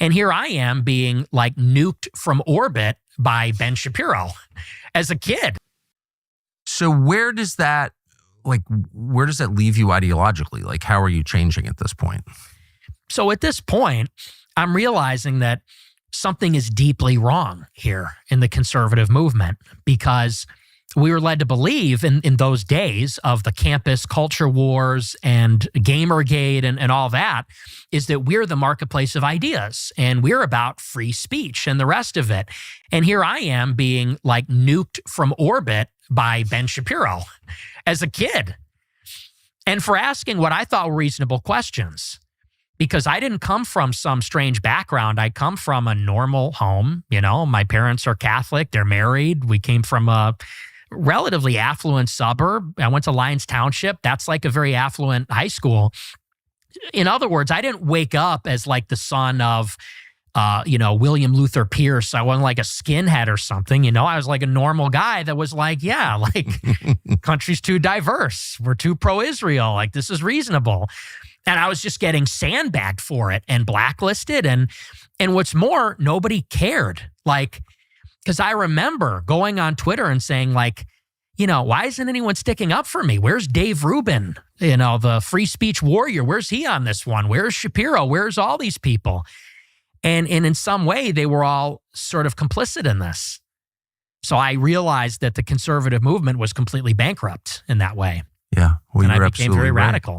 And here I am being like nuked from orbit by Ben Shapiro as a kid. So where does that leave you ideologically? Like, how are you changing at this point? So at this point, I'm realizing that something is deeply wrong here in the conservative movement, because we were led to believe in those days of the campus culture wars and Gamergate and all that, is that we're the marketplace of ideas and we're about free speech and the rest of it. And here I am being like nuked from orbit by Ben Shapiro as a kid, and for asking what I thought were reasonable questions. Because I didn't come from some strange background. I come from a normal home. You know, my parents are Catholic. They're married. We came from a relatively affluent suburb. I went to Lyons Township. That's like a very affluent high school. In other words, I didn't wake up as like the son of, William Luther Pierce. I wasn't like a skinhead or something. You know, I was like a normal guy that was like, yeah, like country's too diverse. We're too pro-Israel. Like, this is reasonable. And I was just getting sandbagged for it and blacklisted. And what's more, nobody cared. Like, because I remember going on Twitter and saying like, why isn't anyone sticking up for me? Where's Dave Rubin? The free speech warrior. Where's he on this one? Where's Shapiro? Where's all these people? And in some way, they were all sort of complicit in this. So I realized that the conservative movement was completely bankrupt in that way. Yeah. Well, and I became very radical.